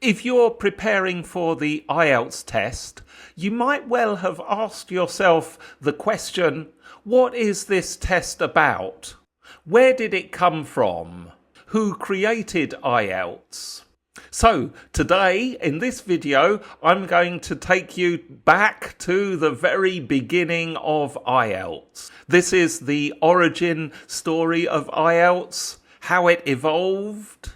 If you're preparing for the IELTS test, you might well have asked yourself the question, what is this test about? Where did it come from? Who created IELTS? So today, in this video, I'm going to take you back to the very beginning of IELTS. This is the origin story of IELTS, how it evolved,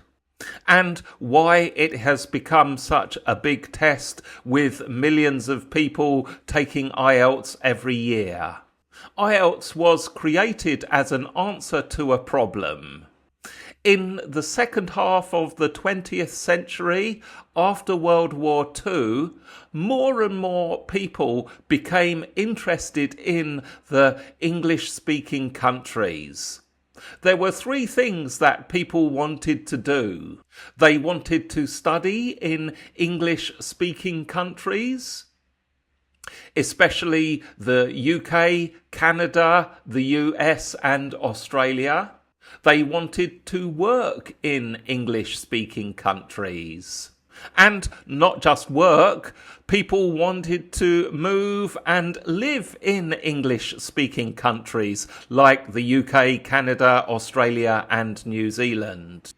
and why it has become such a big test with millions of people taking IELTS every year. IELTS was created as an answer to a problem. In the second half of the 20th century, after World War II, more and more people became interested in the English-speaking countries. There were three things that people wanted to do. They wanted to study in English-speaking countries, especially the UK, Canada, the US and Australia. They wanted to work in English-speaking countries. And not just work, people wanted to move and live in English-speaking countries like the UK, Canada, Australia and New Zealand.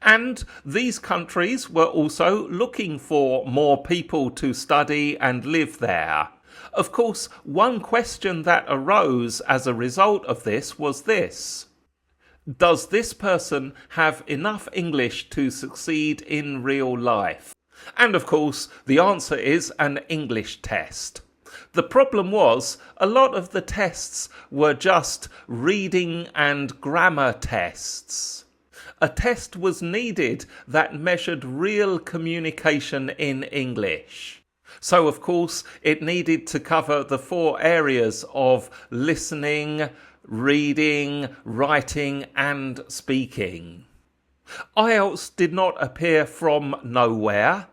And these countries were also looking for more people to study and live there. Of course, one question that arose as a result of this was this: does this person have enough English to succeed in real life? And of course, the answer is an English test. The problem was, a lot of the tests were just reading and grammar tests. A test was needed that measured real communication in English. So, of course, it needed to cover the four areas of listening, reading, writing and speaking. IELTS did not appear from nowhere.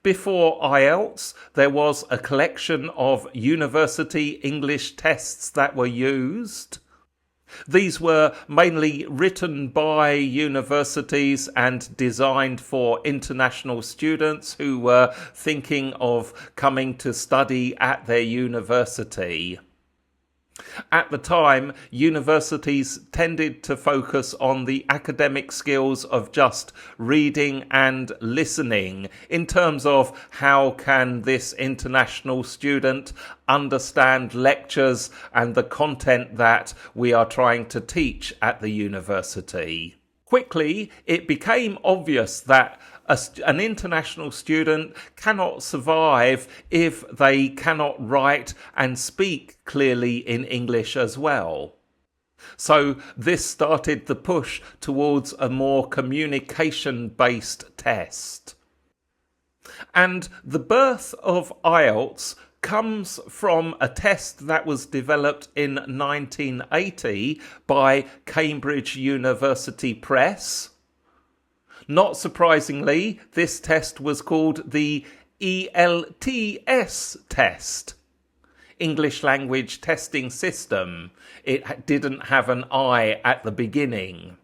Before IELTS, there was a collection of university English tests that were used. These were mainly written by universities and designed for international students who were thinking of coming to study at their university. At the time, universities tended to focus on the academic skills of just reading and listening in terms of how can this international student understand lectures and the content that we are trying to teach at the university. Quickly, it became obvious that an international student cannot survive if they cannot write and speak clearly in English as well. So this started the push towards a more communication-based test. And the birth of IELTS comes from a test that was developed in 1980 by Cambridge University Press. Not surprisingly, this test was called the ELTS test, English Language Testing System. It didn't have an I at the beginning.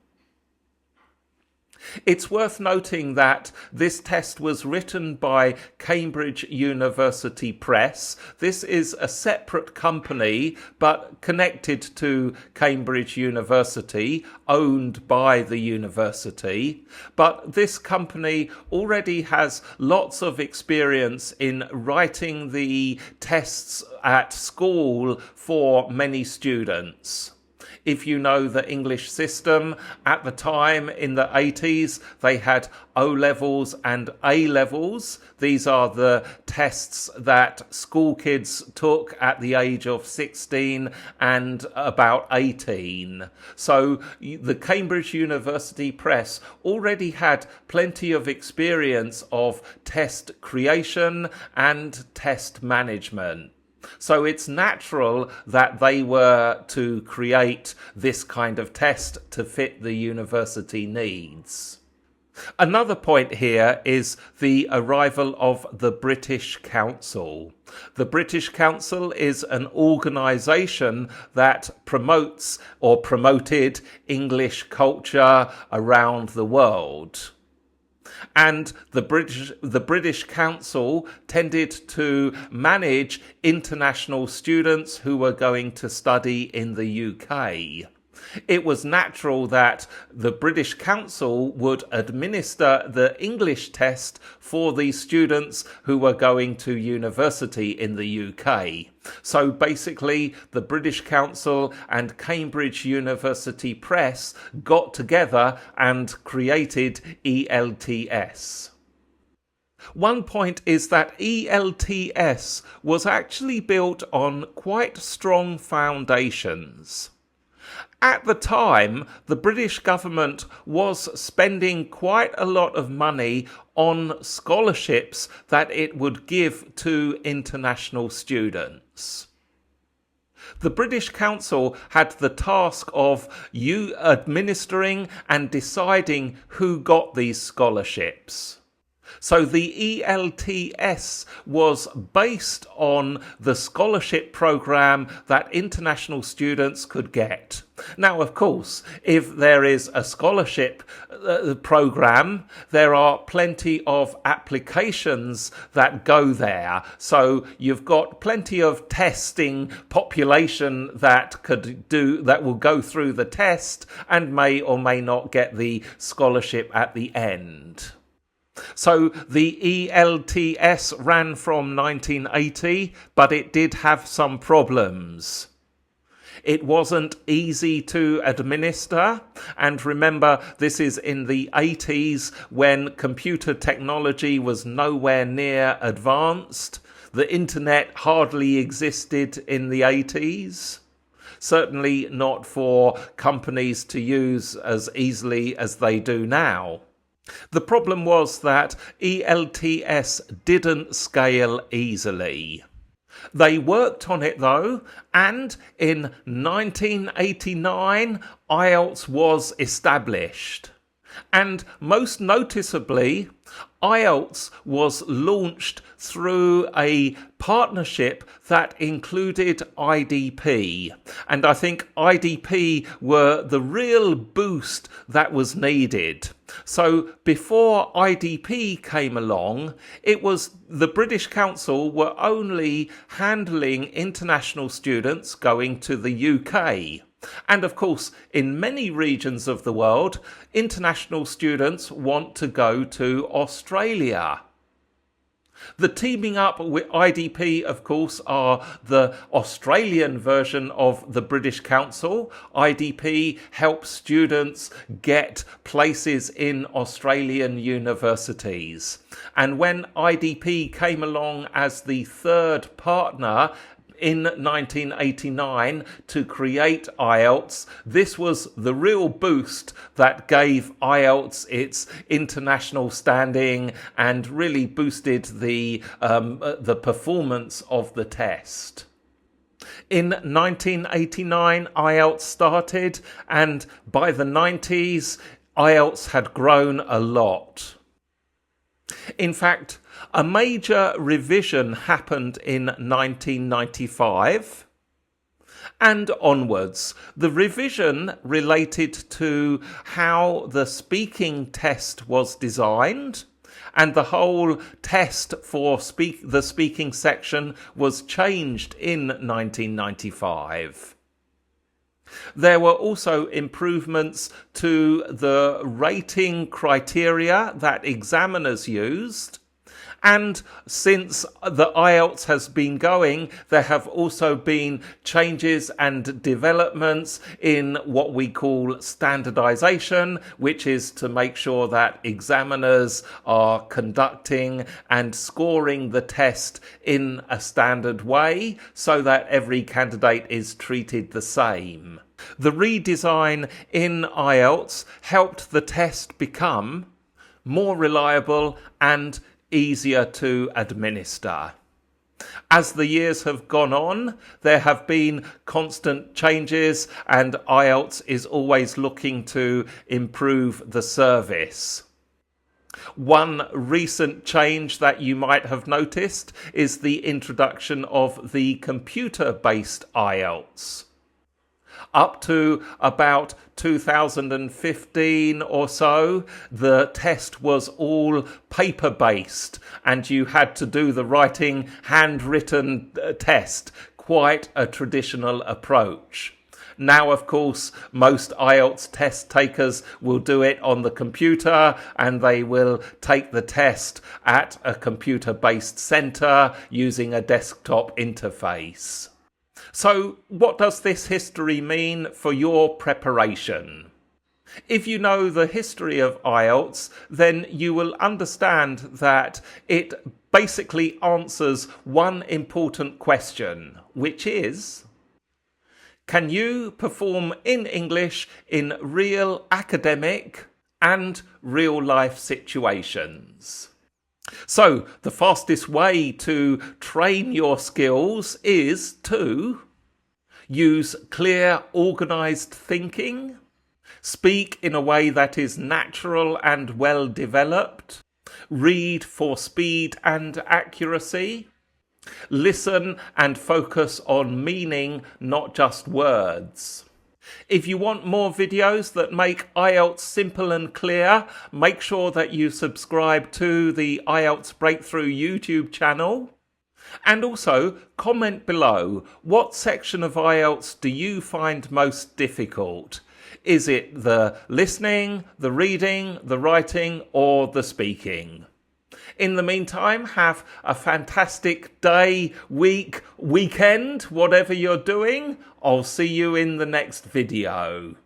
It's worth noting that this test was written by Cambridge University Press. This is a separate company, but connected to Cambridge University, owned by the university. But this company already has lots of experience in writing the tests at school for many students. If you know the English system, at the time in the 80s, they had O-levels and A-levels. These are the tests that school kids took at the age of 16 and about 18. So the Cambridge University Press already had plenty of experience of test creation and test management. So it's natural that they were to create this kind of test to fit the university needs. Another point here is the arrival of the British Council. The British Council is an organisation that promotes or promoted English culture around the world. And the British Council tended to manage international students who were going to study in the UK. It was natural that the British Council would administer the English test for these students who were going to university in the UK. So basically, the British Council and Cambridge University Press got together and created ELTS. One point is that ELTS was actually built on quite strong foundations. At the time, the British government was spending quite a lot of money on scholarships that it would give to international students. The British Council had the task of administering and deciding who got these scholarships. So the ELTS was based on the scholarship program that international students could get. Now, of course, if there is a scholarship program, there are plenty of applications that go there. So you've got plenty of testing population that will go through the test and may or may not get the scholarship at the end. So the ELTS ran from 1980, but it did have some problems. It wasn't easy to administer, and remember, this is in the 80s when computer technology was nowhere near advanced. The internet hardly existed in the 80s. Certainly not for companies to use as easily as they do now. The problem was that ELTS didn't scale easily. They worked on it though, and in 1989 IELTS was established. And most noticeably, IELTS was launched through a partnership that included IDP. And I think IDP were the real boost that was needed. So before IDP came along, it was the British Council were only handling international students going to the UK. And of course, in many regions of the world, international students want to go to Australia. The teaming up with IDP, of course, are the Australian version of the British Council. IDP helps students get places in Australian universities. And when IDP came along as the third partner in 1989 to create IELTS, this was the real boost that gave IELTS its international standing and really boosted the performance of the test. In 1989, IELTS started, and by the 90s, IELTS had grown a lot. In fact, a major revision happened in 1995 and onwards. The revision related to how the speaking test was designed, and the whole test for the speaking section was changed in 1995. There were also improvements to the rating criteria that examiners used. And since the IELTS has been going, there have also been changes and developments in what we call standardization, which is to make sure that examiners are conducting and scoring the test in a standard way so that every candidate is treated the same. The redesign in IELTS helped the test become more reliable and easier to administer. As the years have gone on, there have been constant changes, and IELTS is always looking to improve the service. One recent change that you might have noticed is the introduction of the computer-based IELTS. Up to about 2015 or so, the test was all paper-based and you had to do the writing handwritten test, quite a traditional approach. Now, of course, most IELTS test takers will do it on the computer and they will take the test at a computer-based centre using a desktop interface. So, what does this history mean for your preparation? If you know the history of IELTS, then you will understand that it basically answers one important question, which is: can you perform in English in real academic and real-life situations? So, the fastest way to train your skills is to use clear, organised thinking, speak in a way that is natural and well developed, read for speed and accuracy, listen and focus on meaning, not just words. If you want more videos that make IELTS simple and clear, make sure that you subscribe to the IELTS Breakthrough YouTube channel. And also, comment below, what section of IELTS do you find most difficult? Is it the listening, the reading, the writing, or the speaking? In the meantime, have a fantastic day, week, weekend, whatever you're doing. I'll see you in the next video.